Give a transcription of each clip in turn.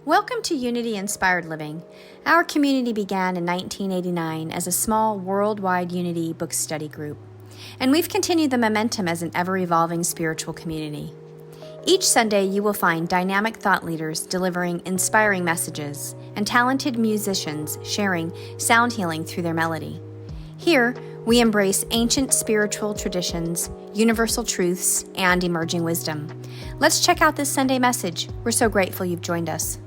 Welcome to Unity Inspired Living. Our community began in 1989 as a small worldwide Unity book study group, and we've continued the momentum as an ever-evolving spiritual community. Each Sunday, you will find dynamic thought leaders delivering inspiring messages and talented musicians sharing sound healing through their melody. Here, we embrace ancient spiritual traditions, universal truths, and emerging wisdom. Let's check out this Sunday message. We're so grateful you've joined us.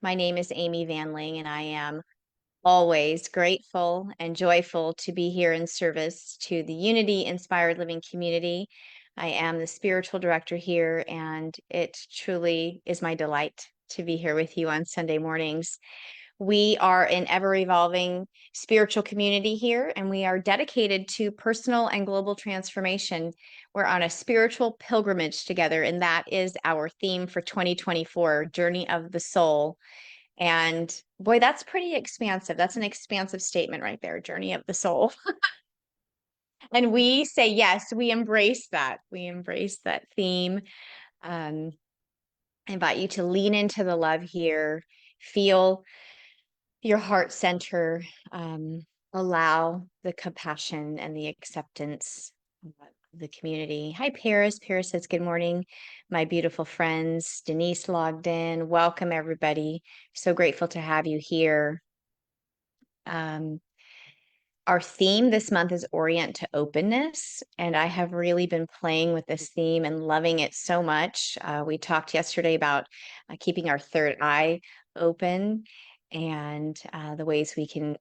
My name is Amy Van Ling, and I am always grateful and joyful to be here in service to the Unity Inspired Living community. I am the spiritual director here, and it truly is my delight to be here with you on Sunday mornings. We are an ever-evolving spiritual community here, and we are dedicated to personal and global transformation. We're on a spiritual pilgrimage together, and that is our theme for 2024, Journey of the Soul. And boy, that's pretty expansive. That's an expansive statement right there, Journey of the Soul. And we say, yes, we embrace that. We embrace that theme. I invite you to lean into the love here, feel your heart center, allow the compassion and the acceptance of the community. Hi, Paris. Paris says, good morning, my beautiful friends. Denise logged in. Welcome, everybody. So grateful to have you here. Our theme this month is Orient to Openness, and I have really been playing with this theme and loving it so much. We talked yesterday about keeping our third eye open, and the ways we can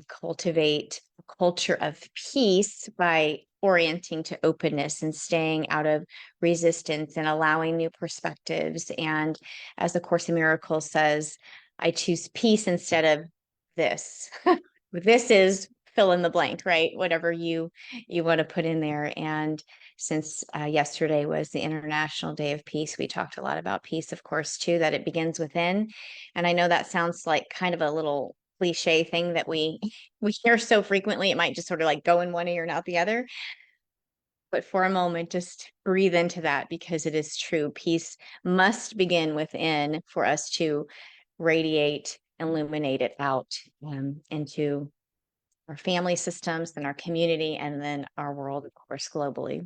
cultivate a culture of peace by orienting to openness and staying out of resistance and allowing new perspectives. And as the Course in Miracles says, I choose peace instead of this. This is fill in the blank, right? Whatever you want to put in there. And since yesterday was the International Day of Peace, we talked a lot about peace, of course, too, that it begins within. And I know that sounds like kind of a little cliche thing that we hear so frequently. It might just sort of like go in one ear and out the other. But for a moment, just breathe into that, because it is true. Peace must begin within for us to radiate, illuminate it out into our family systems, then our community, and then our world, of course, globally.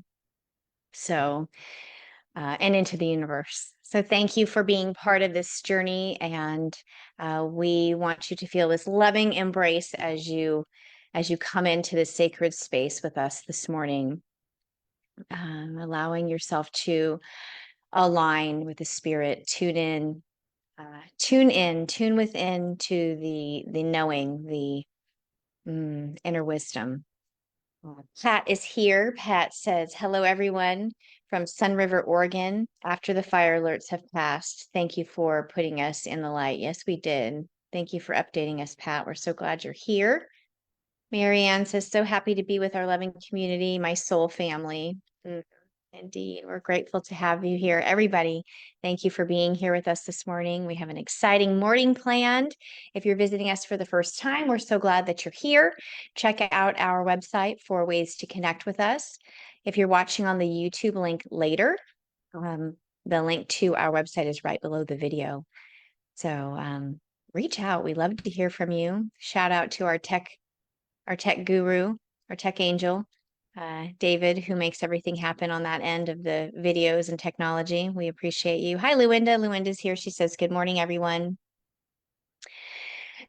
So, and into the universe. So thank you for being part of this journey. And we want you to feel this loving embrace as you come into this sacred space with us this morning, allowing yourself to align with the spirit, tune within to the knowing, the inner wisdom. Pat is here. Pat says, hello, everyone from Sun River, Oregon. After the fire alerts have passed, thank you for putting us in the light. Yes, we did. Thank you for updating us, Pat. We're so glad you're here. Marianne says, so happy to be with our loving community, my soul family. Indeed, we're grateful to have you here. Everybody, thank you for being here with us this morning. We have an exciting morning planned. If you're visiting us for the first time, we're so glad that you're here. Check out our website for ways to connect with us. If you're watching on the YouTube link later, the link to our website is right below the video. So reach out. We love to hear from you. Shout out to our tech guru, our tech angel, David, who makes everything happen on that end of the videos and technology. We appreciate you. Hi, Luinda. Luinda's here. She says, good morning, everyone.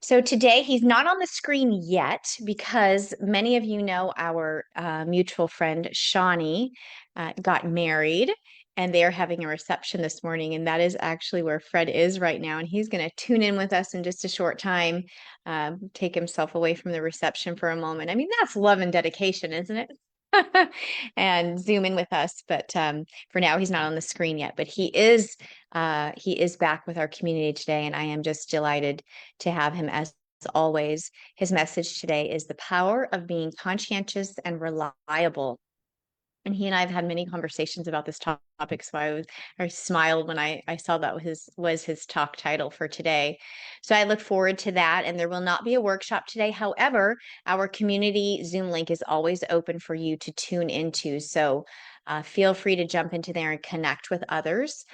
So today he's not on the screen yet because many of you know our mutual friend, Shawnee, got married, and they're having a reception this morning. And that is actually where Fred is right now. And he's going to tune in with us in just a short time, take himself away from the reception for a moment. I mean, that's love and dedication, isn't it? And zoom in with us. But for now, he's not on the screen yet, but he is back with our community today. And I am just delighted to have him as always. His message today is the power of being conscientious and reliable. And he and I have had many conversations about this topic, so I smiled when I saw that was his talk title for today. So I look forward to that, and there will not be a workshop today. However, our community Zoom link is always open for you to tune into, so feel free to jump into there and connect with others.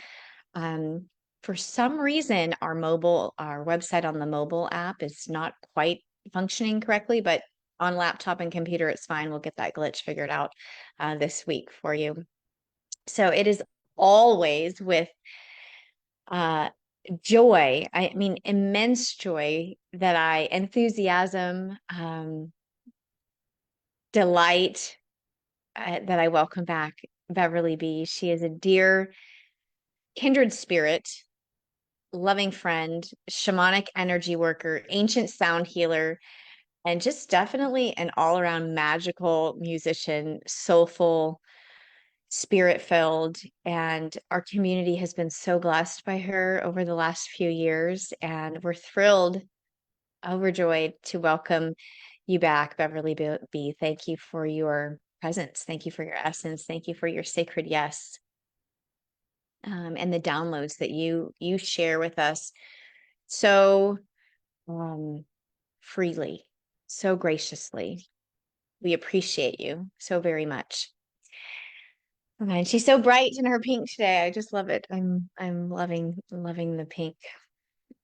for some reason, our website on the mobile app is not quite functioning correctly, but on laptop and computer, it's fine. We'll get that glitch figured out this week for you. So it is always with uh, joy, I mean, immense joy enthusiasm, delight that I welcome back Beverly B. She is a dear, kindred spirit, loving friend, shamanic energy worker, ancient sound healer, and just definitely an all around magical musician, soulful, spirit filled. And our community has been so blessed by her over the last few years. And we're thrilled, overjoyed to welcome you back, Beverly B. Thank you for your presence. Thank you for your essence. Thank you for your sacred yes. And the downloads that you share with us so freely, so graciously. We appreciate you so very much. And she's so bright in her pink today. I just love it. I'm loving the pink.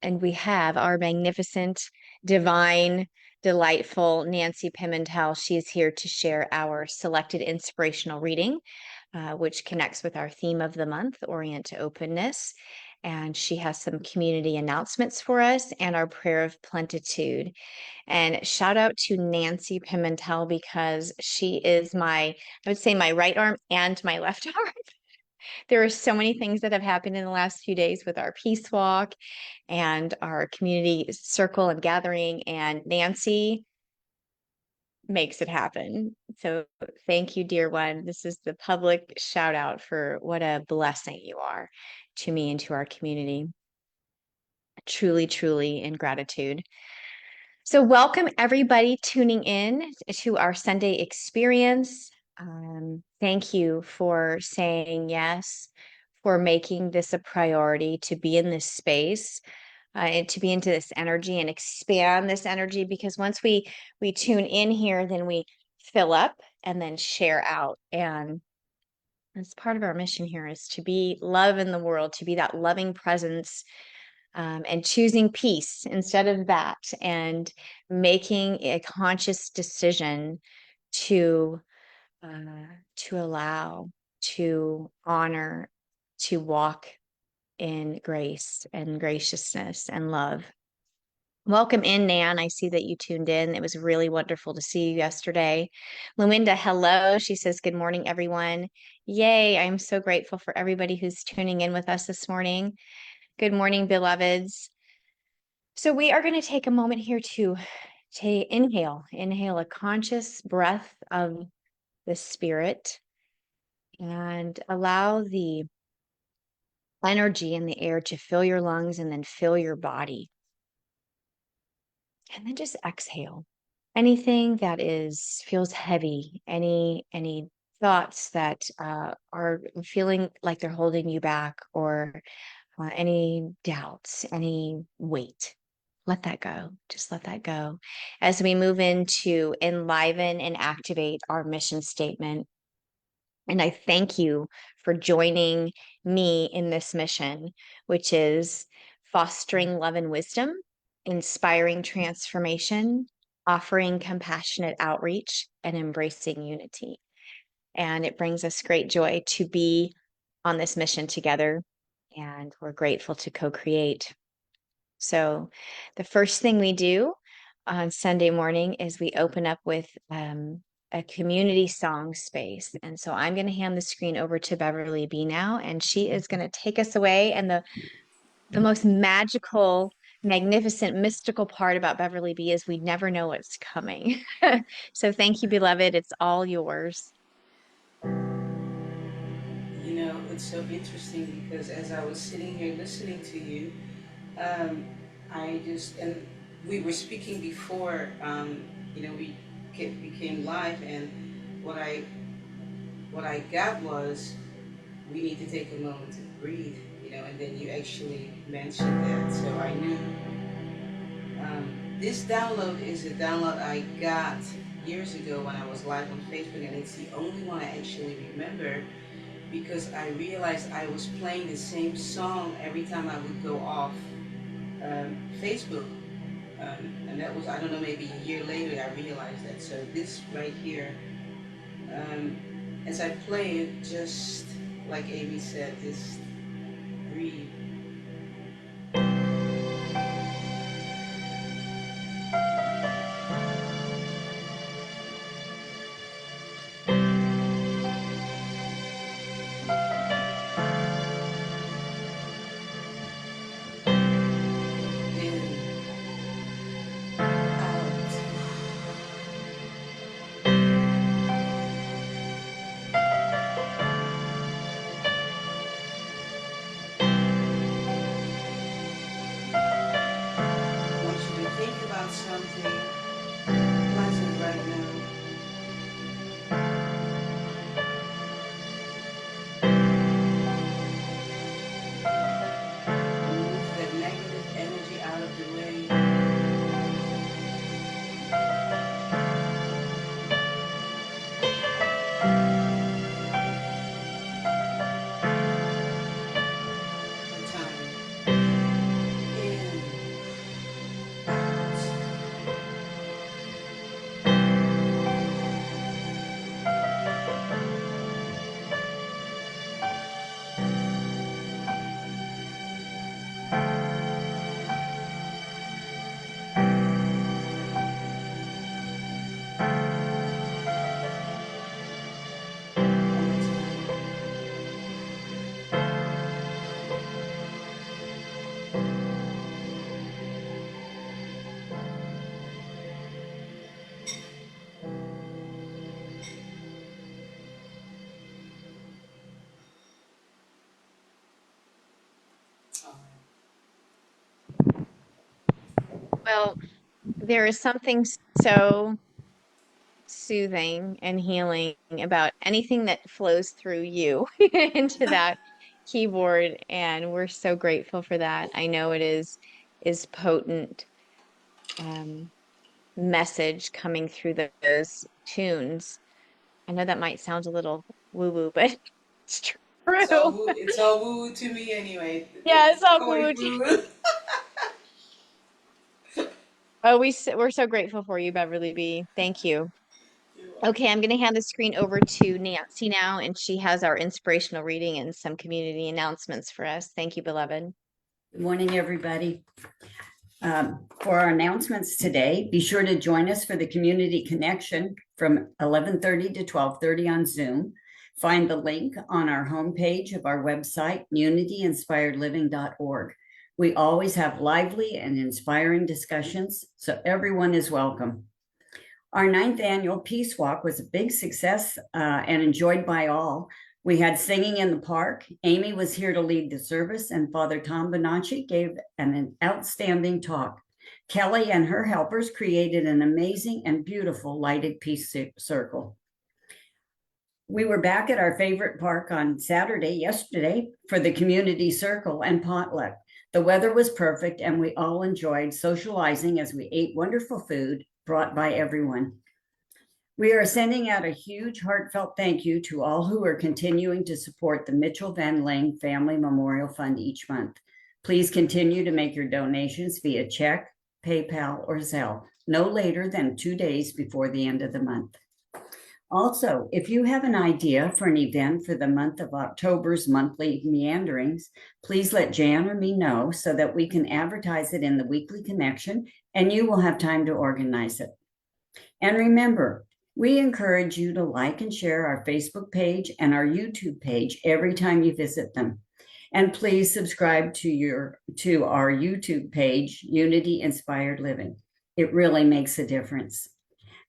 And we have our magnificent, divine, delightful Nancy Pimentel. She is here to share our selected inspirational reading, which connects with our theme of the month, Orient to Openness. And she has some community announcements for us and our prayer of plenitude. And shout out to Nancy Pimentel because she is I would say my right arm and my left arm. There are so many things that have happened in the last few days with our peace walk and our community circle and gathering, and Nancy makes it happen. So thank you, dear one. This is the public shout out for what a blessing you are to me and to our community. Truly, truly in gratitude. So welcome everybody tuning in to our Sunday experience. Thank you for saying yes, for making this a priority to be in this space, and to be into this energy and expand this energy, because once we tune in here, then we fill up and then share out. And that's part of our mission here, is to be love in the world, to be that loving presence, and choosing peace instead of that, and making a conscious decision to allow, to honor, to walk in grace and graciousness and love. Welcome in, Nan. I see that you tuned in. It was really wonderful to see you yesterday. Luminda, hello. She says, good morning, everyone. Yay. I'm so grateful for everybody who's tuning in with us this morning. Good morning, beloveds. So we are going to take a moment here to inhale a conscious breath of the spirit, and allow the energy in the air to fill your lungs and then fill your body. And then just exhale anything that feels heavy, any thoughts that are feeling like they're holding you back, or any doubts, any weight. Let that go. Just let that go. As we move into enliven and activate our mission statement. And I thank you for joining me in this mission, which is fostering love and wisdom, inspiring transformation, offering compassionate outreach, and embracing unity. And it brings us great joy to be on this mission together, and we're grateful to co-create. So the first thing we do on Sunday morning is we open up with a community song space. And so I'm going to hand the screen over to Beverly B now, and she is going to take us away. And the most magical, magnificent, mystical part about Beverly B is we never know what's coming. So thank you, beloved. It's all yours. You know, it's so interesting because as I was sitting here listening to you, um, and we were speaking before, we became live, and what I what I got was we need to take a moment to breathe, and then you actually mentioned that, so I knew this download is a download I got years ago when I was live on Facebook, and it's the only one I actually remember. because I realized I was playing the same song every time I would go off Facebook. And that was, I don't know, maybe a year later I realized that. So this right here, um, as I play it, just like Amy said, just breathe. In, out. I want you to think about something pleasant right now. Move that negative energy out of the way. The time. In, out. One more time. All Well, there is something so soothing and healing about anything that flows through you into right. that keyboard, and we're so grateful for that. I know it is potent um, message coming through those tunes. I know that might sound a little woo-woo, but it's It's all true. woo. It's all woo to me anyway. Yeah, it's all Going woo. woo. Oh, we're so grateful for you, Beverly B. Thank you. You're Okay, welcome. I'm going to hand the screen over to Nancy now, and she has our inspirational reading and some community announcements for us. Thank you, beloved. Good morning, everybody. For our announcements today, be sure to join us for the community connection from 11:30 to 12:30 on Zoom. Find the link on our homepage of our website, unityinspiredliving.org. We always have lively and inspiring discussions, so everyone is welcome. Our 9th annual Peace Walk was a big success and enjoyed by all. We had singing in the park. Amy was here to lead the service, and Father Tom Bonacci gave an outstanding talk. Kelly and her helpers created an amazing and beautiful lighted peace circle. We were back at our favorite park on Saturday, yesterday, for the community circle and potluck. The weather was perfect, and we all enjoyed socializing as we ate wonderful food brought by everyone. We are sending out a huge heartfelt thank you to all who are continuing to support the Mitchell Van Lang Family Memorial Fund each month. Please continue to make your donations via check, PayPal, or Zelle, no later than 2 days before the end of the month. Also, if you have an idea for an event for the month of October's monthly meanderings, please let Jan or me know so that we can advertise it in the weekly connection and you will have time to organize it. And remember, we encourage you to like and share our Facebook page and our YouTube page every time you visit them. And please subscribe to our YouTube page, Unity Inspired Living. It really makes a difference.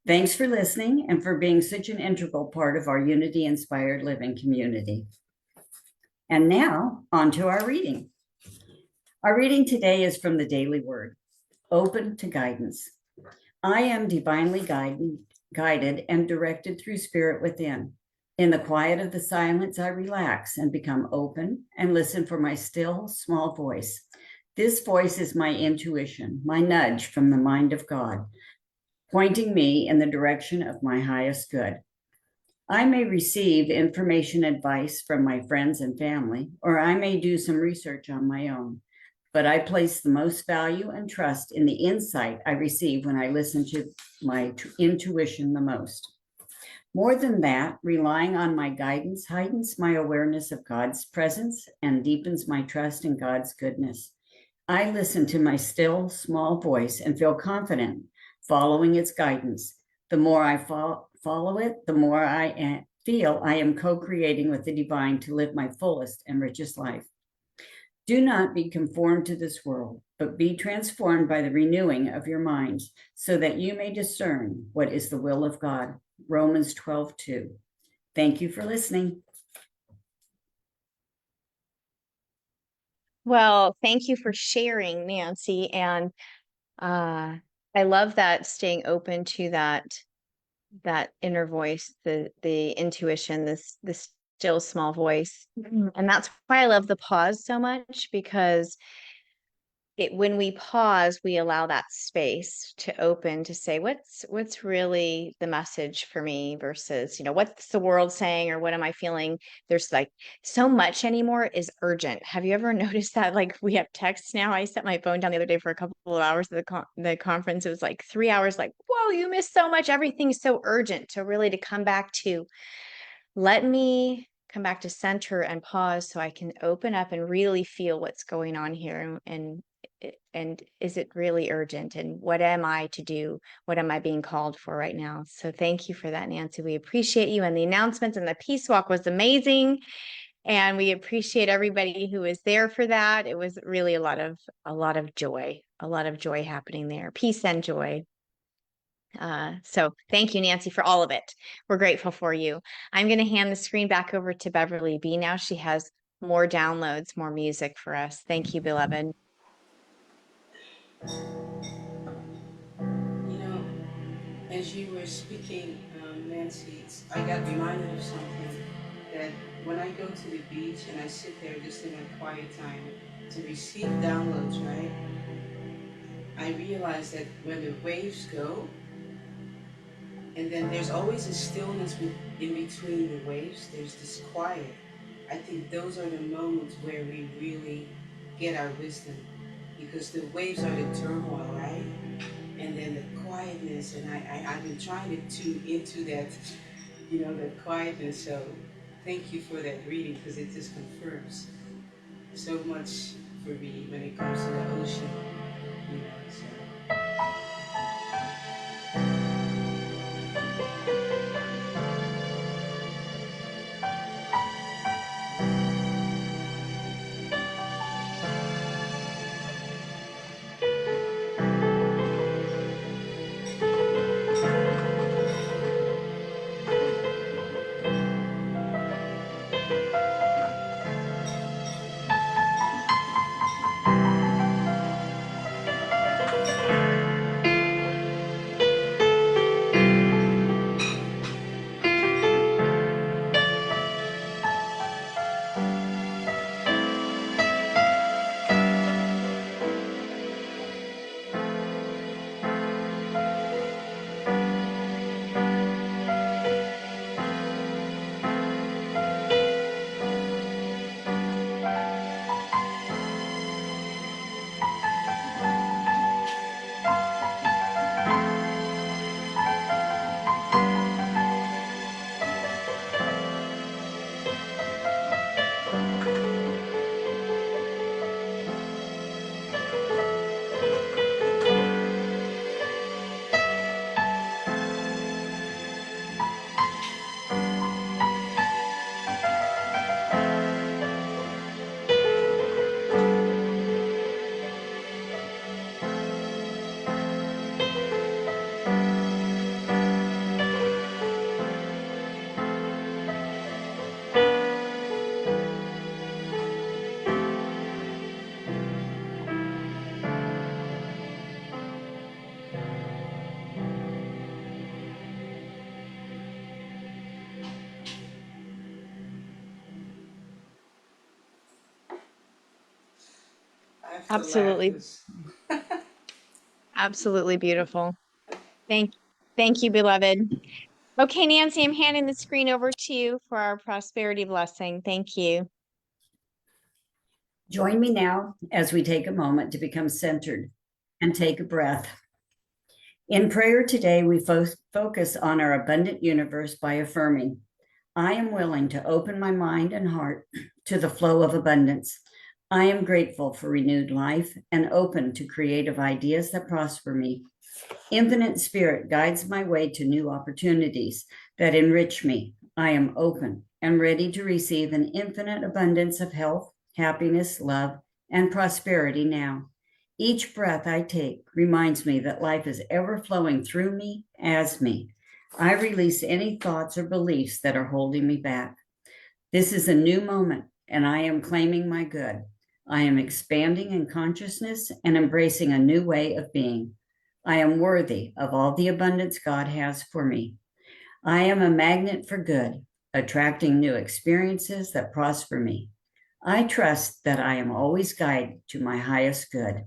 Thanks for listening and for being such an integral part of our Unity Inspired Living community. And now, on to our reading. Our reading today is from the Daily Word, Open to Guidance. I am divinely guided and directed through Spirit within. In the quiet of the silence, I relax and become open and listen for my still, small voice. This voice is my intuition, my nudge from the mind of God, pointing me in the direction of my highest good. I may receive information advice from my friends and family, or I may do some research on my own. But I place the most value and trust in the insight I receive when I listen to my intuition the most. More than that, relying on my guidance heightens my awareness of God's presence and deepens my trust in God's goodness. I listen to my still, small voice and feel confident following its guidance. The more I follow it, the more I feel I am co-creating with the divine to live my fullest and richest life. Do not be conformed to this world, but be transformed by the renewing of your minds, so that you may discern what is the will of God. Romans 12:2. Thank you for listening. Well, thank you for sharing, Nancy. And I love that, staying open to that inner voice, the intuition, this still small voice. And that's why I love the pause so much, because when we pause, we allow that space to open to say, what's really the message for me versus, what's the world saying, or what am I feeling? There's like so much anymore is urgent. Have you ever noticed that? Like, we have texts now. I set my phone down the other day for a couple of hours at the conference. It was like 3 hours, like, whoa, you missed so much. Everything's so urgent. So really to come back to, let me come back to center and pause so I can open up and really feel what's going on here, and is it really urgent, and what am I to do? What am I being called for right now? So thank you for that, Nancy. We appreciate you, and the announcements, and the Peace Walk was amazing. And we appreciate everybody who was there for that. It was really a lot of joy, happening there. Peace and joy. So thank you, Nancy, for all of it. We're grateful for you. I'm going to hand the screen back over to Beverly B now. She has more downloads, more music for us. Thank you, beloved. You know, as you were speaking, Nancy, I got reminded of something, that when I go to the beach and I sit there just in my quiet time to receive downloads, right? I realize that when the waves go, and then there's always a stillness in between the waves, there's this quiet. I think those are the moments where we really get our wisdom, because the waves are the turmoil, right? And then the quietness, and I've been trying to tune into that, that quietness. So thank you for that reading, because it just confirms so much for me when it comes to the ocean, so. I have to laugh Absolutely, because absolutely beautiful. Thank, thank you, beloved. Okay, Nancy, I'm handing the screen over to you for our prosperity blessing. Thank you. Join me now as we take a moment to become centered and take a breath. In prayer today, we focus on our abundant universe by affirming, I am willing to open my mind and heart to the flow of abundance. I am grateful for renewed life and open to creative ideas that prosper me. Infinite Spirit guides my way to new opportunities that enrich me. I am open and ready to receive an infinite abundance of health, happiness, love, and prosperity now. Each breath I take reminds me that life is ever flowing through me as me. I release any thoughts or beliefs that are holding me back. This is a new moment, and I am claiming my good. I am expanding in consciousness and embracing a new way of being. I am worthy of all the abundance God has for me. I am a magnet for good, attracting new experiences that prosper me. I trust that I am always guided to my highest good.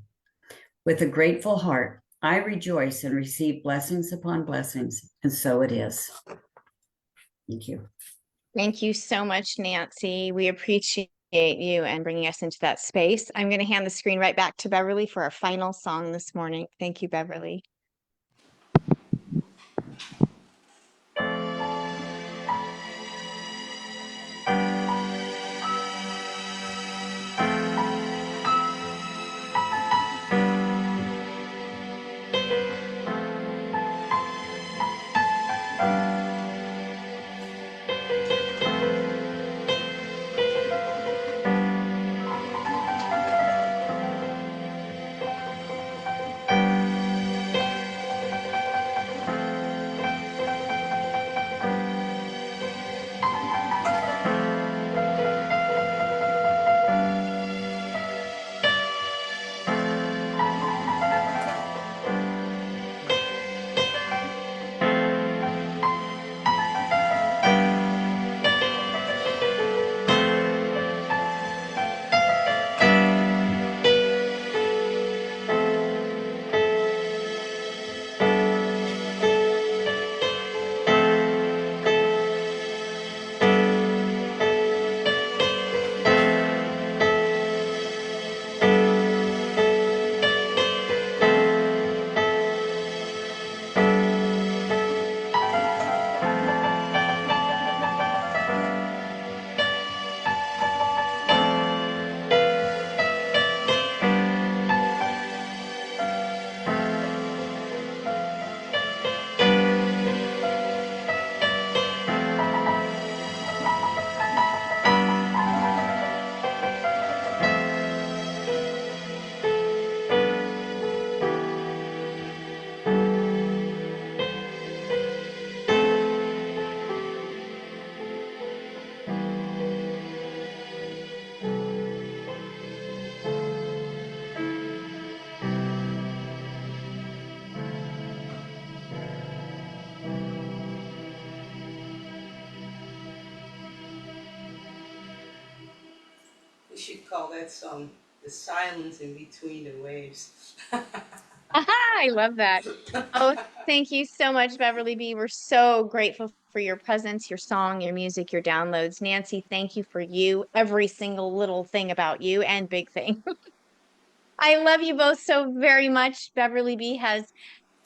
With a grateful heart, I rejoice and receive blessings upon blessings, and so it is. Thank you. Thank you so much, Nancy. We appreciate you and bringing us into that space. I'm going to hand the screen right back to Beverly for our final song this morning. Thank you, Beverly. We should call that song "The Silence in Between the Waves." I love that. Oh, thank you so much, Beverly B. We're so grateful for your presence, your song, your music, your downloads. Nancy, thank you for you, every single little thing about you and big thing. I love you both so very much. Beverly B has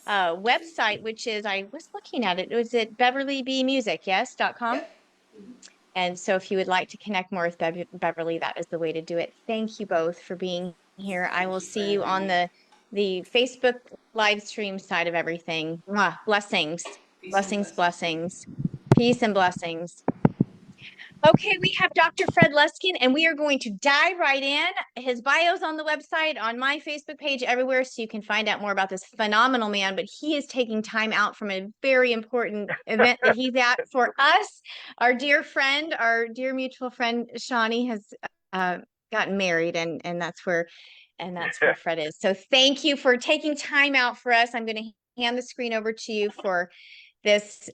a website, which is, I was looking at it, was it Beverly B Music, yes, .com? Yep. And so if you would like to connect more with Beverly, that is the way to do it. Thank you both for being here. I Thank will you for see you having on me. the Facebook live stream side of everything. Mwah, blessings, Peace and blessings, blessings to you. blessings, peace and blessings. Okay, we have Dr. Fred Luskin, and we are going to dive right in. His bio's on the website, on my Facebook page, everywhere, so you can find out more about this phenomenal man. But he is taking time out from a very important event that he's at for us. Our dear friend, our dear mutual friend, Shawnee, has gotten married, and that's where Fred is. So thank you for taking time out for us. I'm going to hand the screen over to you for this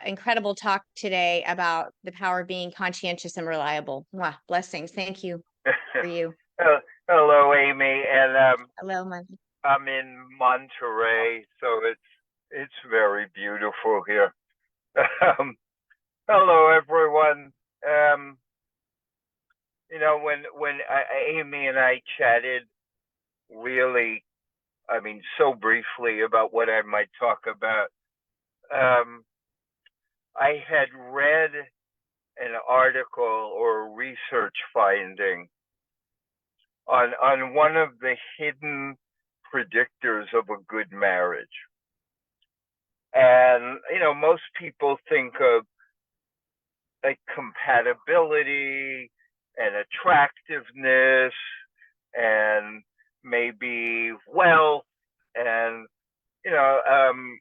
incredible talk today about the power of being conscientious and reliable. Mwah, blessings. Thank you for you. Hello, Amy, and Hello, I'm in Monterey, so it's very beautiful here. Um, hello, everyone. Um, when Amy and I chatted, really, I mean, so briefly about what I might talk about, um, I had read an article or a research finding on one of the hidden predictors of a good marriage. And, most people think of like compatibility and attractiveness and maybe wealth and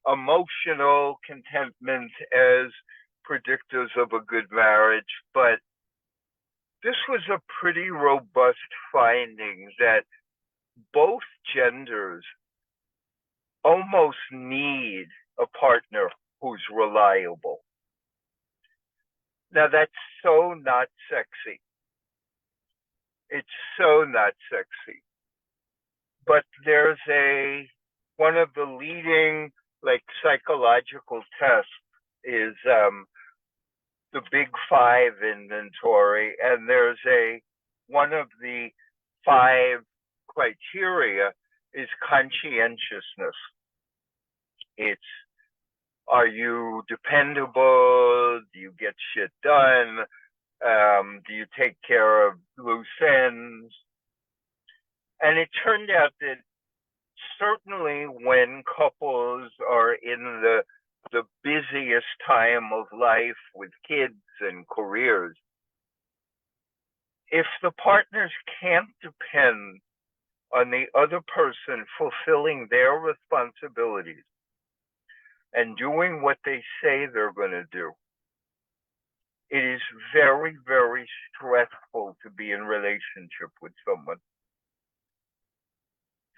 emotional contentment as predictors of a good marriage. But this was a pretty robust finding that both genders almost need a partner who's reliable. Now, that's so not sexy. It's so not sexy. But there's one of the leading psychological tests is the Big Five inventory, and there's one of the 5 criteria is conscientiousness. It's, are you dependable? Do you get shit done? Do you take care of loose ends? And it turned out that certainly when couples are in the busiest time of life with kids and careers, if the partners can't depend on the other person fulfilling their responsibilities and doing what they say they're going to do, it is very, very stressful to be in relationship with someone.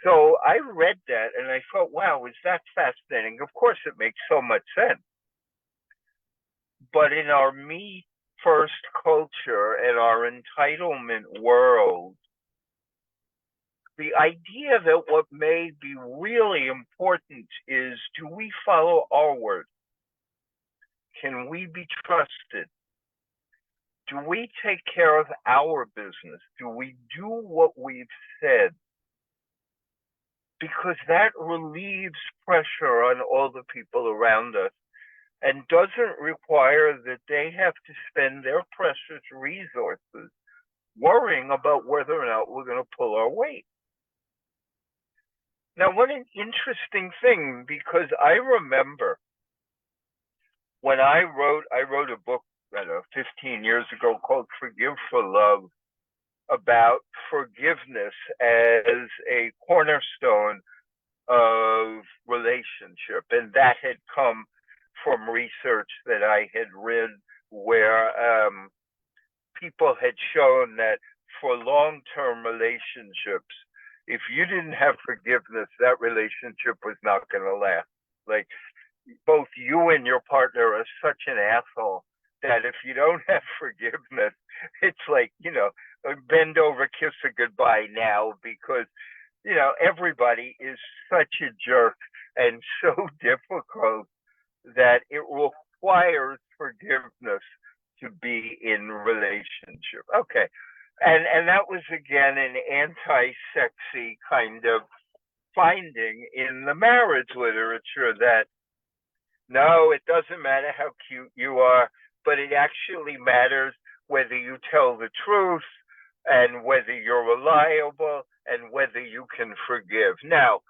So I read that and I thought, wow, is that fascinating? Of course, it makes so much sense. But in our me first culture and our entitlement world, the idea that what may be really important is, do we follow our word? Can we be trusted? Do we take care of our business? Do we do what we've said? Because that relieves pressure on all the people around us and doesn't require that they have to spend their precious resources worrying about whether or not we're going to pull our weight. Now, what an interesting thing, because I remember when I wrote a book, 15 years ago called Forgive for Love, about forgiveness as a cornerstone of relationship. And that had come from research that I had read where people had shown that for long-term relationships, if you didn't have forgiveness, that relationship was not going to last. Like, both you and your partner are such an asshole that if you don't have forgiveness, it's like, bend over, kiss a goodbye now, because, everybody is such a jerk and so difficult that it requires forgiveness to be in relationship. Okay. And that was, again, an anti-sexy kind of finding in the marriage literature that, no, it doesn't matter how cute you are, but it actually matters whether you tell the truth and whether you're reliable and whether you can forgive. Now,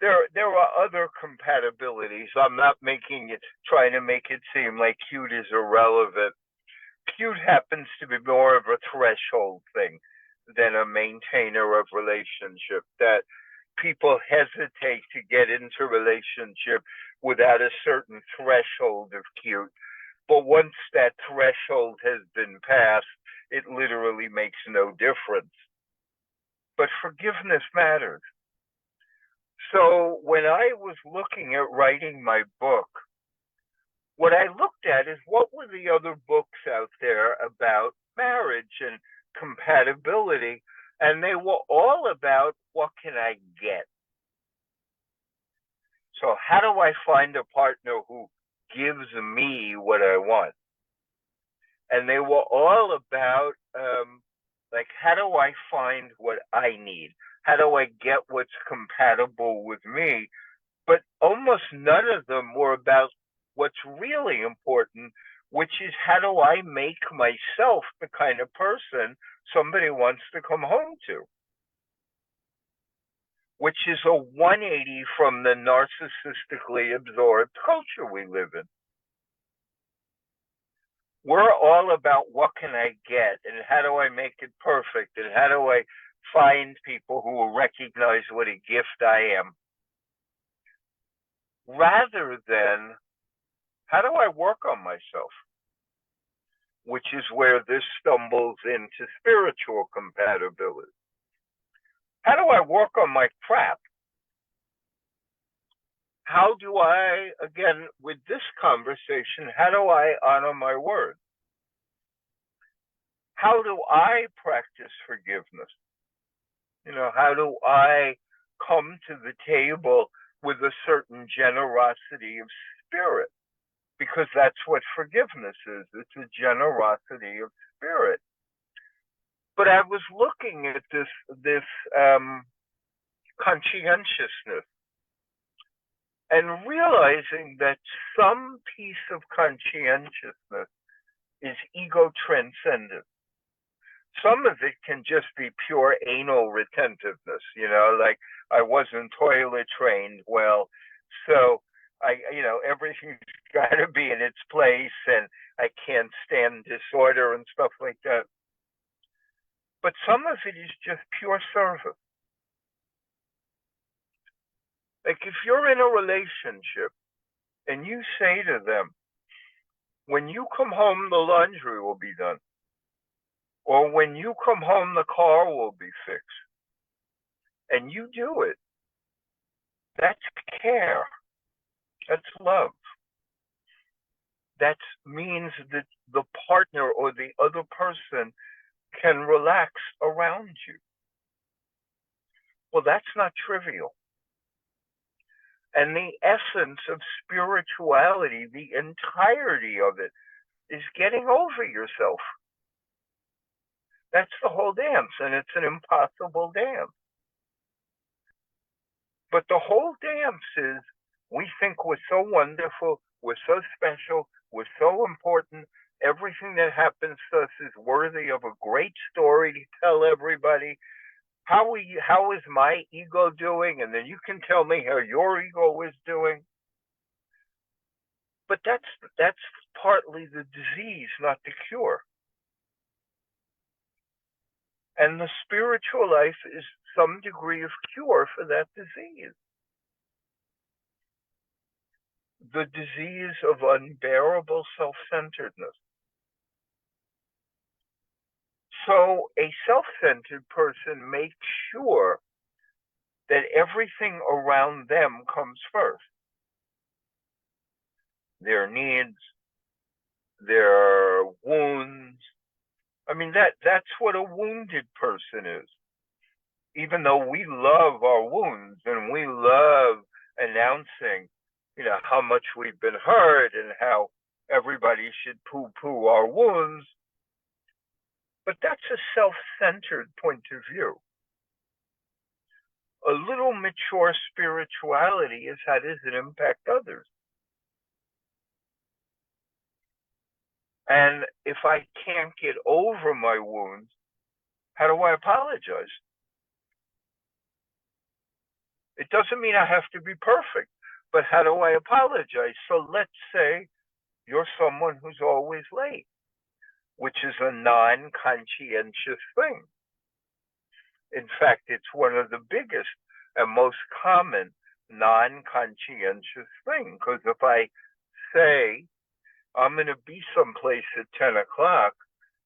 there are other compatibilities. I'm not trying to make it seem like cute is irrelevant. Cute happens to be more of a threshold thing than a maintainer of relationship, that people hesitate to get into relationship without a certain threshold of cute. But once that threshold has been passed, it literally makes no difference. But forgiveness matters. So when I was looking at writing my book, what I looked at is what were the other books out there about marriage and compatibility, and they were all about what can I get. So how do I find a partner who gives me what I want. And they were all about, like, how do I find what I need? How do I get what's compatible with me? But almost none of them were about what's really important, which is how do I make myself the kind of person somebody wants to come home to? Which is a 180 from the narcissistically absorbed culture we live in. We're all about what can I get and how do I make it perfect and how do I find people who will recognize what a gift I am, rather than how do I work on myself, which is where this stumbles into spiritual compatibility. How do I work on my crap? How do I, again, with this conversation, how do I honor my word? How do I practice forgiveness? How do I come to the table with a certain generosity of spirit? Because that's what forgiveness is. It's a generosity of spirit. But I was looking at this conscientiousness and realizing that some piece of conscientiousness is ego transcendent. Some of it can just be pure anal retentiveness, like I wasn't toilet trained well, so everything's got to be in its place and I can't stand disorder and stuff like that. But some of it is just pure service. Like if you're in a relationship and you say to them, when you come home, the laundry will be done. Or when you come home, the car will be fixed. And you do it. That's care. That's love. That means that the partner or the other person can relax around you. Well, that's not trivial. And the essence of spirituality, the entirety of it, is getting over yourself. That's the whole dance, and it's an impossible dance. But the whole dance is, we think we're so wonderful, we're so special, we're so important, everything that happens to us is worthy of a great story to tell everybody. How is my ego doing? And then you can tell me how your ego is doing. But that's partly the disease, not the cure. And the spiritual life is some degree of cure for that disease. The disease of unbearable self-centeredness. So a self-centered person makes sure that everything around them comes first. Their needs, their wounds. I mean, that's what a wounded person is. Even though we love our wounds and we love announcing, how much we've been hurt and how everybody should poo-poo our wounds, but that's a self-centered point of view. A little mature spirituality is how does it impact others? And if I can't get over my wounds, how do I apologize? It doesn't mean I have to be perfect, but how do I apologize? So let's say you're someone who's always late, which is a non-conscientious thing. In fact, it's one of the biggest and most common non-conscientious things, because if I say, I'm going to be someplace at 10 o'clock,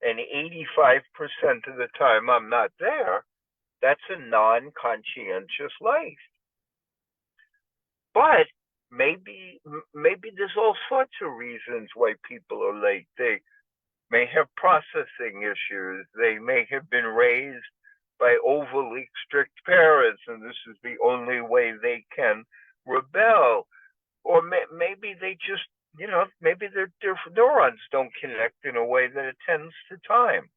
and 85% of the time I'm not there, that's a non-conscientious life. But maybe there's all sorts of reasons why people are late. They may have processing issues. They may have been raised by overly strict parents, and this is the only way they can rebel. Or maybe they just maybe their neurons don't connect in a way that attends to time.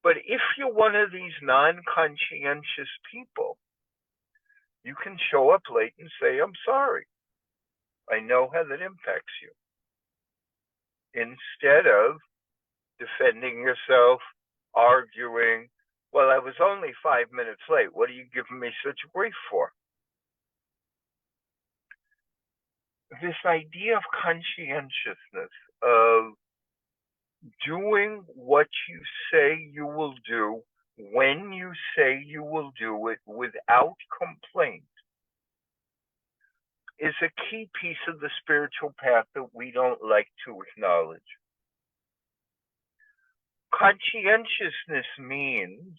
But if you're one of these non-conscientious people, you can show up late and say, I'm sorry. I know how that impacts you. Instead of defending yourself, arguing, well, I was only 5 minutes late. What are you giving me such grief for? This idea of conscientiousness, of doing what you say you will do, when you say you will do it without complaint, is a key piece of the spiritual path that we don't like to acknowledge. Conscientiousness means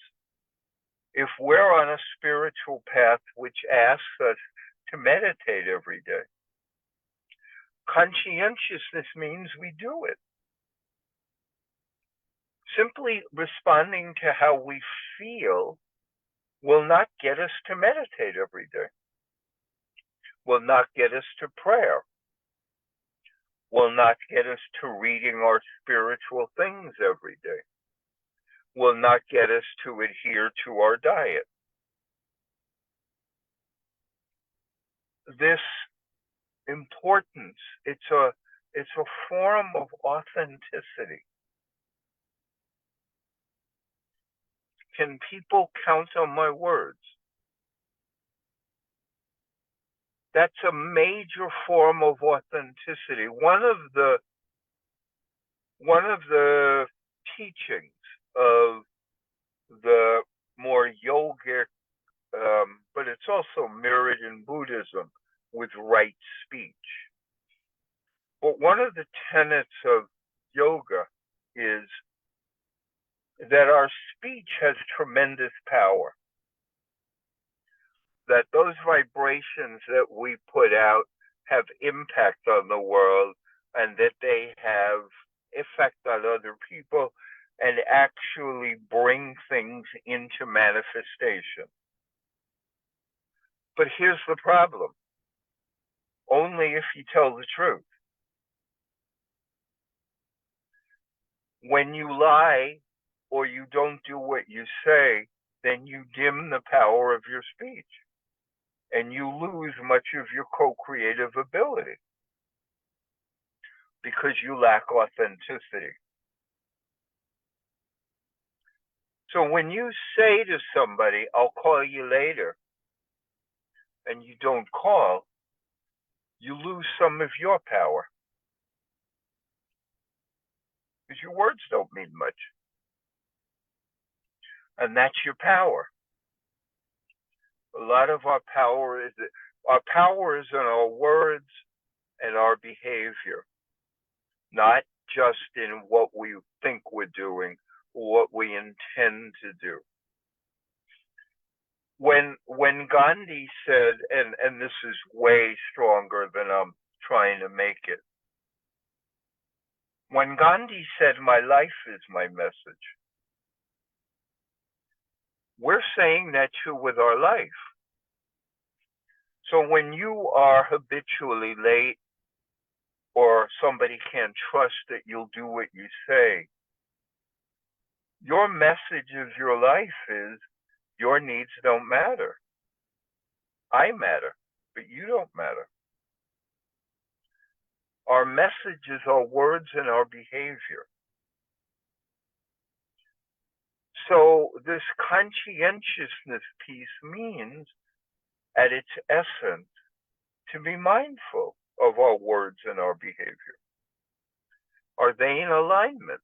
if we're on a spiritual path which asks us to meditate every day, conscientiousness means we do it. Simply responding to how we feel will not get us to meditate every day, will not get us to prayer, will not get us to reading our spiritual things every day, will not get us to adhere to our diet. This importance, it's a form of authenticity. Can people count on my words? That's a major form of authenticity. One of the teachings of the more yogic, but it's also mirrored in Buddhism with right speech. But one of the tenets of yoga is that our speech has tremendous power. That those vibrations that we put out have impact on the world, and that they have effect on other people and actually bring things into manifestation. But here's the problem. Only if you tell the truth. When you lie or you don't do what you say, then you dim the power of your speech and you lose much of your co-creative ability because you lack authenticity. So when you say to somebody, I'll call you later, and you don't call, you lose some of your power. Because your words don't mean much. And that's your power. A lot of our power is in our words and our behavior, not just in what we think we're doing or what we intend to do. When Gandhi said, and this is way stronger than I'm trying to make it, when Gandhi said, my life is my message, we're saying that too with our life. So when you are habitually late or somebody can't trust that you'll do what you say, your message of your life is your needs don't matter. I matter, but you don't matter. Our messages, our words, and our behavior. So this conscientiousness piece means, at its essence, to be mindful of our words and our behavior. Are they in alignment?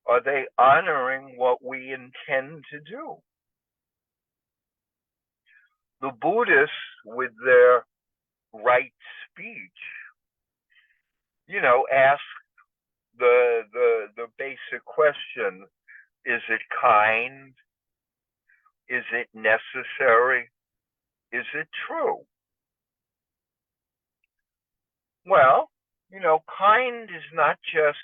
Are they honoring what we intend to do? The Buddhists, with their right speech, ask the basic question, is it kind? Is it necessary? Is it true? Well, kind is not just,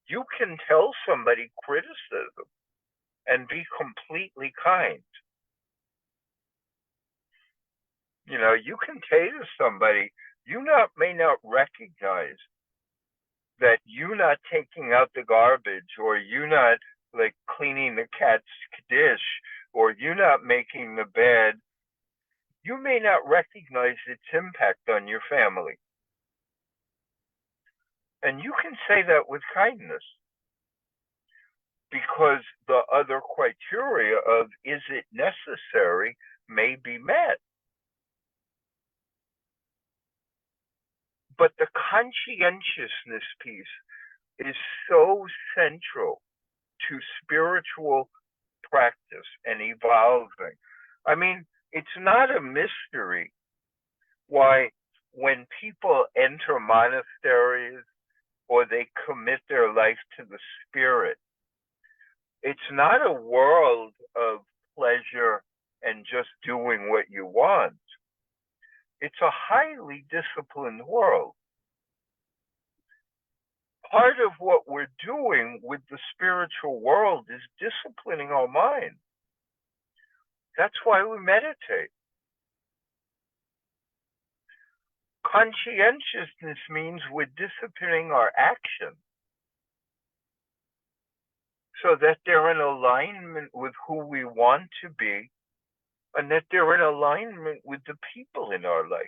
you can tell somebody criticism and be completely kind. You know, you can say to somebody, may not recognize that you not taking out the garbage, or you not like cleaning the cat's dish, or you not making the bed, you may not recognize its impact on your family. And you can say that with kindness, because the other criteria of is it necessary may be met. But the conscientiousness piece is so central to spiritual practice and evolving. I mean, it's not a mystery why when people enter monasteries or they commit their life to the spirit, it's not a world of pleasure and just doing what you want. It's a highly disciplined world. Part of what we're doing with the spiritual world is disciplining our mind. That's why we meditate. Conscientiousness means we're disciplining our actions so that they're in alignment with who we want to be, and that they're in alignment with the people in our life.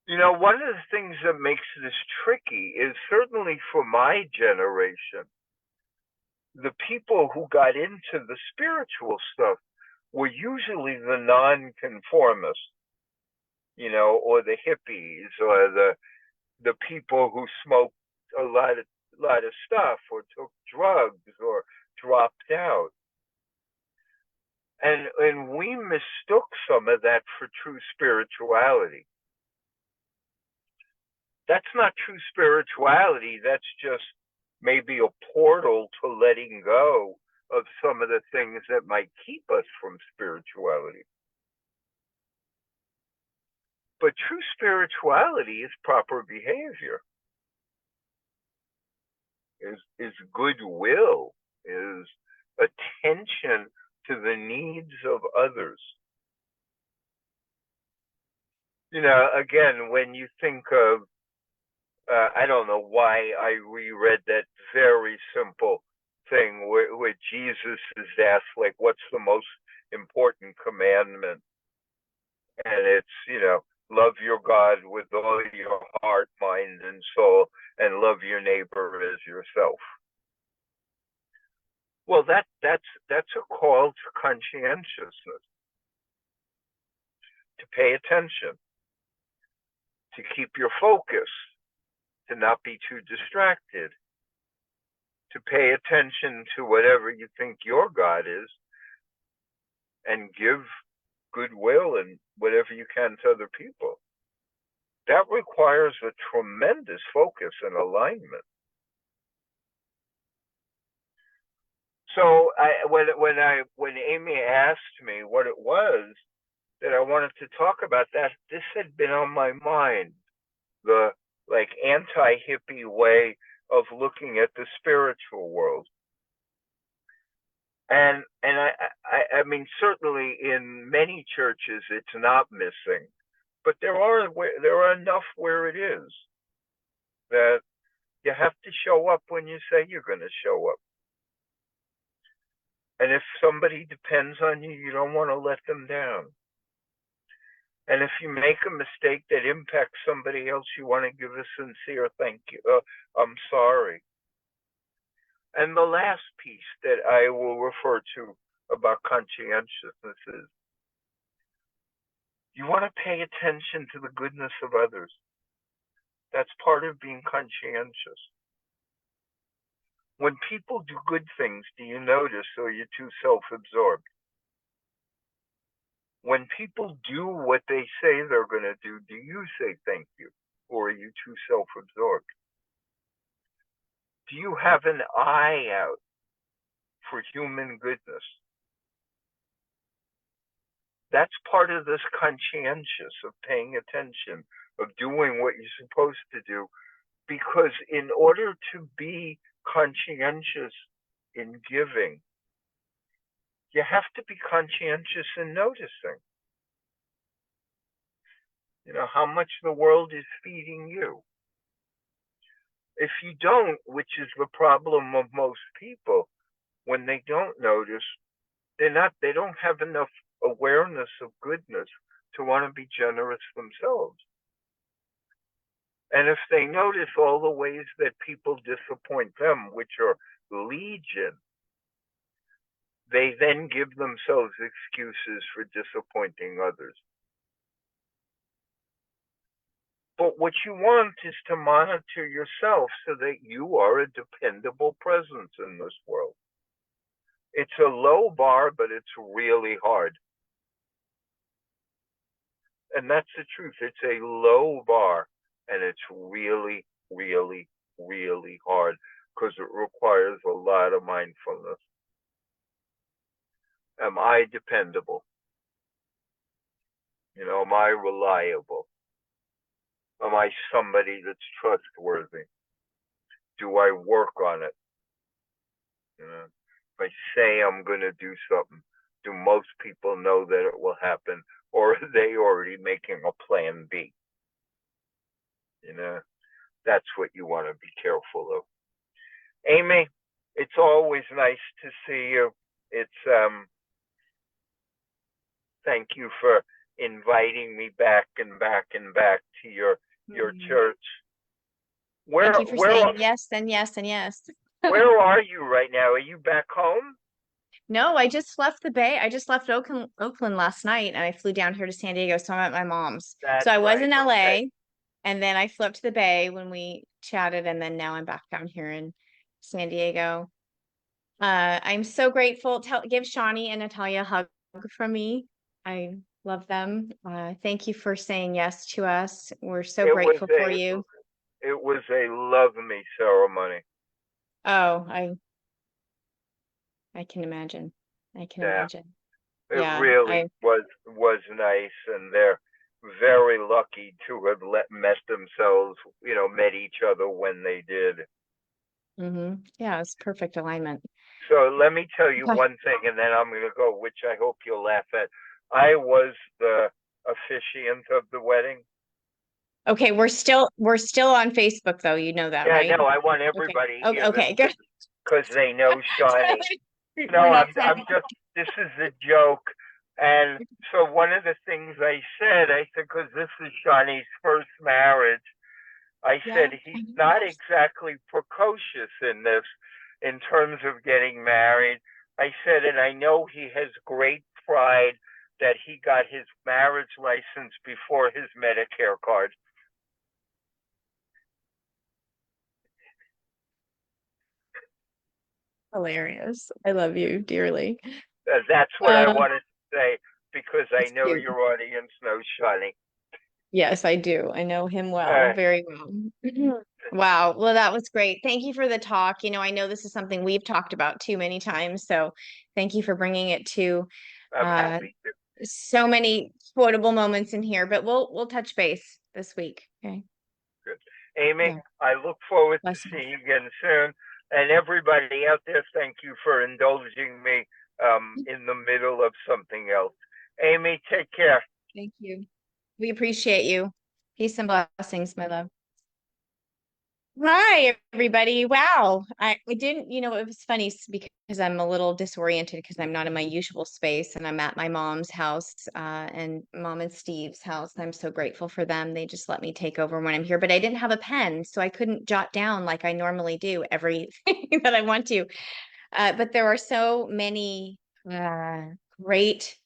You know, one of the things that makes this tricky is, certainly for my generation, the people who got into the spiritual stuff were usually the nonconformists, you know, or the hippies, or the people who smoked a lot of stuff, or took drugs, or dropped out. And we mistook some of that for true spirituality. That's not true spirituality. That's just maybe a portal to letting go of some of the things that might keep us from spirituality. But true spirituality is proper behavior, is goodwill, is attention to the needs of others. You know, again, when you think of, I don't know why I reread that very simple thing where Jesus is asked, like, what's the most important commandment? And it's, you know, love your God with all your heart, mind, and soul, and love your neighbor as yourself. Well, that's a call to conscientiousness, to pay attention, to keep your focus, to not be too distracted, to pay attention to whatever you think your God is, and give goodwill and whatever you can to other people. That requires a tremendous focus and alignment. So when Amy asked me what it was that I wanted to talk about, that this had been on my mind, the like anti-hippie way of looking at the spiritual world. And I mean, certainly in many churches it's not missing, but there are enough where it is, that you have to show up when you say you're going to show up. And if somebody depends on you, you don't want to let them down. And if you make a mistake that impacts somebody else, you want to give a sincere thank you. I'm sorry. And the last piece that I will refer to about conscientiousness is, you want to pay attention to the goodness of others. That's part of being conscientious. When people do good things, do you notice, or are you too self-absorbed? When people do what they say they're going to do you say thank you, or are you too self-absorbed? Do you have an eye out for human goodness? That's part of this conscientious of paying attention, of doing what you're supposed to do, because in order to be conscientious in giving, You have to be conscientious in noticing, how much the world is feeding you. If you don't, which is the problem of most people, when they don't notice, they don't have enough awareness of goodness to want to be generous themselves. And if they notice all the ways that people disappoint them, which are legion, they then give themselves excuses for disappointing others. But what you want is to monitor yourself so that you are a dependable presence in this world. It's a low bar, but it's really hard. And that's the truth. It's a low bar, and it's really, really, really hard because it requires a lot of mindfulness. Am I dependable? Am I reliable? Am I somebody that's trustworthy? Do I work on it? If I say I'm going to do something, do most people know that it will happen, or are they already making a plan B? That's what you want to be careful of. Amy, it's always nice to see you. Thank you for inviting me back and back and back to your church. Thank you for saying yes and yes and yes. Where are you right now? Are you back home? No, I just left the Bay. I just left Oakland last night, and I flew down here to San Diego. So I'm at my mom's. So I was in LA, and then I flew up to the Bay when we chatted, and then now I'm back down here in San Diego. I'm so grateful. Give Shawnee and Natalia a hug from me. I love them. Thank you for saying yes to us. We're so grateful for you. It was a love-me ceremony. Oh, I can imagine. I can imagine. It really was nice, and they're very lucky to have met themselves, met each other when they did. Yeah, it's perfect alignment. So let me tell you one thing, and then I'm going to go, which I hope you'll laugh at. I was the officiant of the wedding. Okay, we're still on Facebook, though. You know that, right? Yeah, no, I want everybody here. Okay, good. Because they know Shawnee. No, this is a joke. And so one of the things I said, because this is Shawnee's first marriage, I said he's not exactly precocious in this, in terms of getting married. I said, and I know he has great pride that he got his marriage license before his Medicare card. Hilarious. I love you dearly. That's what I wanted to say, because I know cute. your audience knows Shawnee. Yes, I do. I know him well, very well. Wow. Well, that was great. Thank you for the talk. I know this is something we've talked about too many times. So thank you for bringing it to I'm happy to. So many quotable moments in here, but we'll touch base this week. Okay. Good. Amy, I look forward to seeing you again soon. And everybody out there, thank you for indulging me in the middle of something else. Amy, take care. Thank you. We appreciate you. Peace and blessings, my love. Hi, everybody. Wow. I didn't, it was funny because I'm a little disoriented because I'm not in my usual space, and I'm at my mom's house and Mom and Steve's house. I'm so grateful for them. They just let me take over when I'm here, but I didn't have a pen, so I couldn't jot down like I normally do everything that I want to. But there are so many great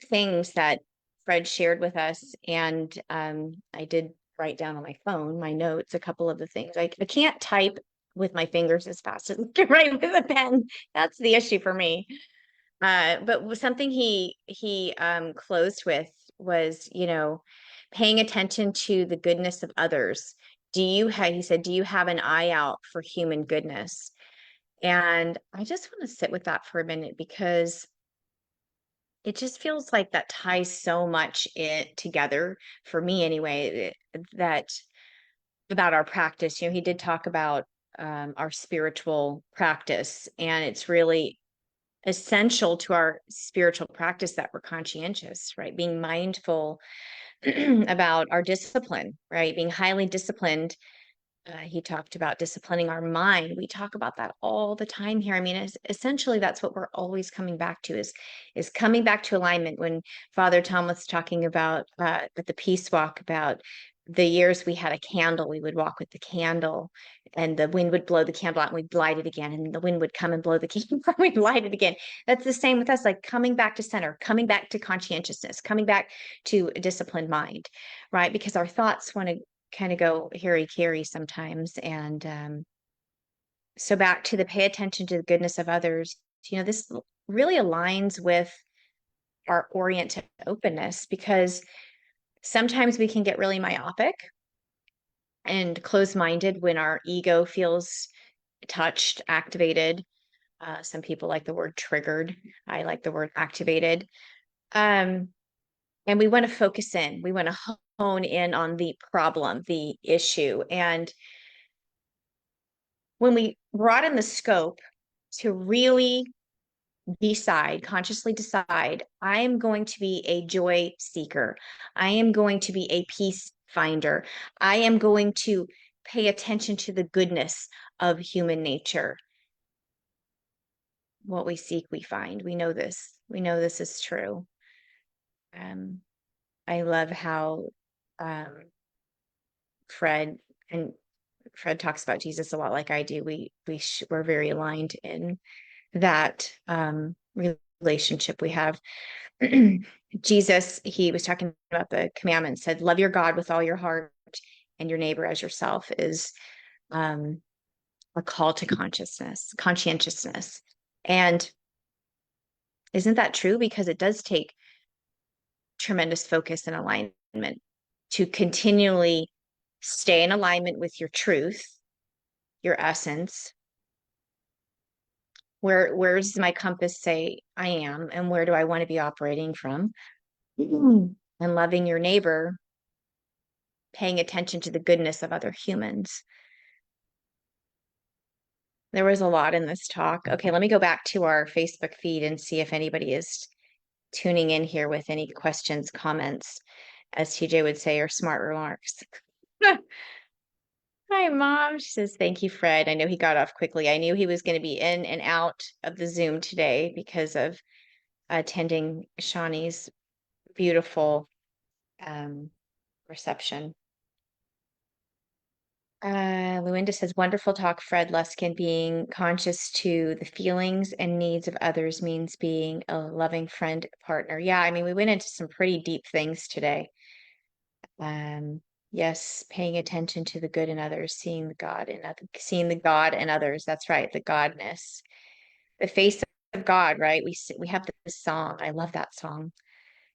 things that Fred shared with us, and I did write down on my phone, my notes, a couple of the things. I can't type with my fingers as fast as I can write with a pen. That's the issue for me. But something he closed with was, paying attention to the goodness of others. He said, do you have an eye out for human goodness? And I just want to sit with that for a minute, because it just feels like that ties so much together for me anyway, that about our practice. He did talk about our spiritual practice, and it's really essential to our spiritual practice that we're conscientious, right? Being mindful about our discipline, right? Being highly disciplined. He talked about disciplining our mind. We talk about that all the time here. I mean, essentially, that's what we're always coming back to is coming back to alignment. When Father Tom was talking about at the Peace Walk about the years we had a candle, we would walk with the candle, and the wind would blow the candle out, and we'd light it again, and the wind would come and blow the candle, and we'd light it again. That's the same with us, like coming back to center, coming back to conscientiousness, coming back to a disciplined mind, right? Because our thoughts want to kind of go hairy-carry sometimes. And so back to the pay attention to the goodness of others, this really aligns with our orient to openness, because sometimes we can get really myopic and closed-minded when our ego feels touched, activated. Some people like the word triggered. I like the word activated. And we want to focus in. We want to hone in on the problem, the issue. And when we broaden the scope to really consciously decide, I am going to be a joy seeker. I am going to be a peace finder. I am going to pay attention to the goodness of human nature. What we seek, we find. We know this. We know this is true. I love how Fred talks about Jesus a lot like I do. We're very aligned in that relationship we have. Jesus, he was talking about the commandments, said, love your God with all your heart and your neighbor as yourself, is a call to conscientiousness. And isn't that true? Because it does take tremendous focus and alignment to continually stay in alignment with your truth, your essence. Where's my compass say I am, and where do I want to be operating from? And loving your neighbor, paying attention to the goodness of other humans. There was a lot in this talk. Okay, let me go back to our Facebook feed and see if anybody is tuning in here with any questions, comments, as TJ would say, or smart remarks. Hi, Mom. She says, thank you, Fred. I know he got off quickly. I knew he was going to be in and out of the Zoom today because of attending Shawnee's beautiful reception. Luinda says, wonderful talk, Fred Luskin. Being conscious to the feelings and needs of others means being a loving friend, partner. Yeah, I mean, we went into some pretty deep things today. Yes, paying attention to the good in others, seeing the God in others. That's right, the godness, the face of God, right? We have this song. I love that song.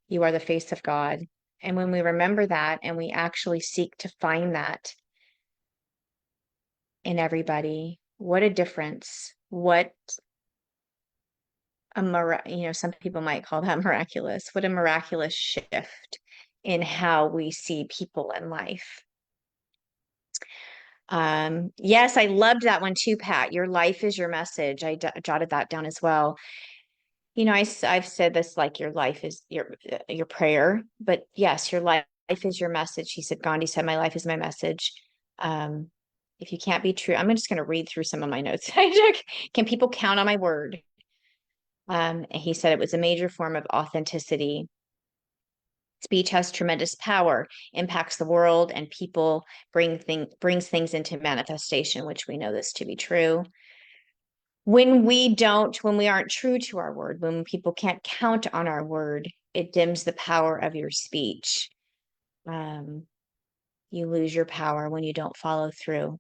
You are the face of God. And when we remember that and we actually seek to find that in everybody, what a difference. What some people might call that miraculous. What a miraculous shift in how we see people in life. Yes, I loved that one too, Pat. Your life is your message. I jotted that down as well. I've said this, like, your life is your prayer, but yes, your life is your message. He said, Gandhi said, my life is my message. If you can't be true, I'm just going to read through some of my notes. Can people count on my word? And he said it was a major form of authenticity. Speech has tremendous power, impacts the world, and people brings things into manifestation, which we know this to be true. When we aren't true to our word, when people can't count on our word, it dims the power of your speech. You lose your power when you don't follow through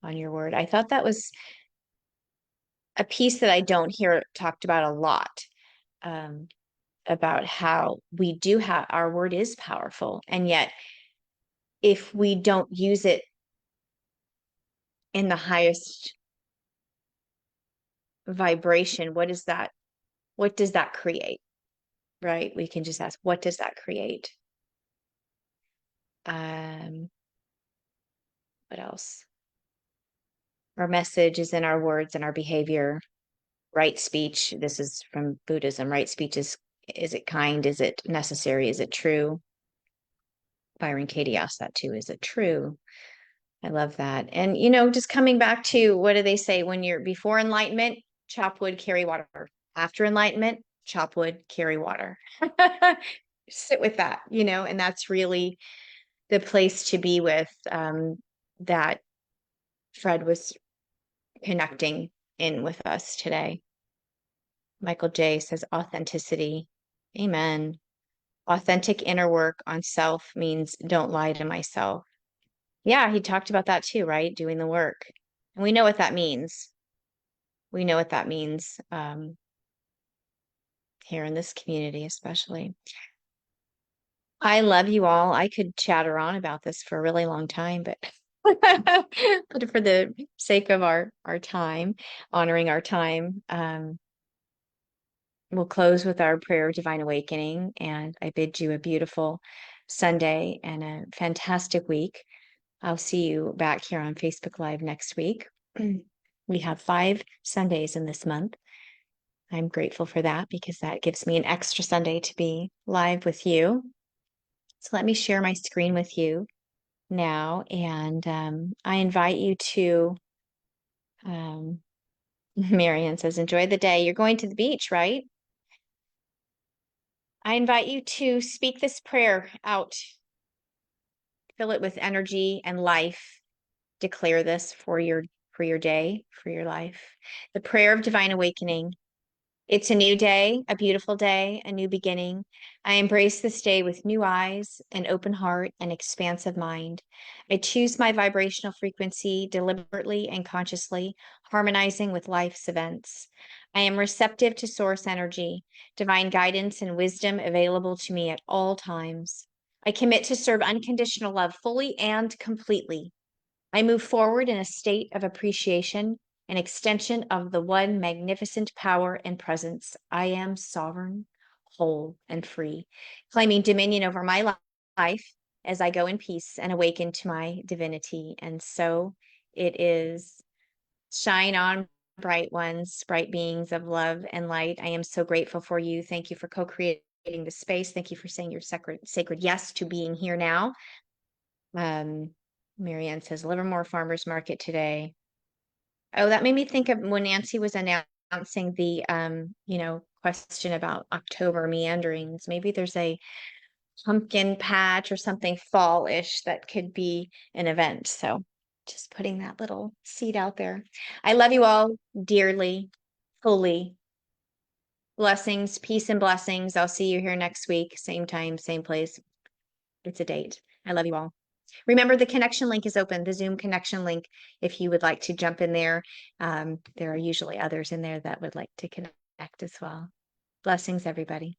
on your word. I thought that was a piece that I don't hear talked about a lot. About how our word is powerful. And yet, if we don't use it in the highest vibration, what does that create? Right? We can just ask, what does that create? What else? Our message is in our words and our behavior. right speech. This is from Buddhism. Right speech is it kind? Is it necessary? Is it true? Byron Katie asked that too. Is it true? I love that. And, just coming back to what do they say when you're before enlightenment, chop wood, carry water. After enlightenment, chop wood, carry water. Sit with that, and that's really the place to be with that Fred was connecting in with us today. Michael J says authenticity. Amen. Authentic inner work on self means don't lie to myself. Yeah, he talked about that too, right? Doing the work. And we know what that means. We know what that means here in this community, especially. I love you all. I could chatter on about this for a really long time, but but for the sake of our time, honoring our time, we'll close with our prayer of divine awakening. And I bid you a beautiful Sunday and a fantastic week. I'll see you back here on Facebook Live next week. We have 5 Sundays in this month. I'm grateful for that because that gives me an extra Sunday to be live with you. So let me share my screen with you now. And I invite you to, Marianne says, enjoy the day. You're going to the beach, right? I invite you to speak this prayer out. Fill it with energy and life. Declare this for your day, for your life. The prayer of divine awakening. It's a new day, a beautiful day, a new beginning. I embrace this day with new eyes, an open heart, and expansive mind. I choose my vibrational frequency deliberately and consciously, harmonizing with life's events. I am receptive to source energy, divine guidance and wisdom available to me at all times. I commit to serve unconditional love fully and completely. I move forward in a state of appreciation, an extension of the one magnificent power and presence. I am sovereign, whole, and free, claiming dominion over my life as I go in peace and awaken to my divinity. And so it is. Shine on, bright ones, bright beings of love and light. I am so grateful for you. Thank you for co-creating the space. Thank you for saying your sacred yes to being here now. Marianne says Livermore Farmers Market today. Oh, that made me think of when Nancy was announcing the question about October meanderings. Maybe there's a pumpkin patch or something fall-ish that could be an event. So just putting that little seed out there. I love you all dearly, fully. Blessings, peace and blessings. I'll see you here next week. Same time, same place. It's a date. I love you all. Remember, the connection link is open, the Zoom connection link, if you would like to jump in there. There are usually others in there that would like to connect as well. Blessings, everybody.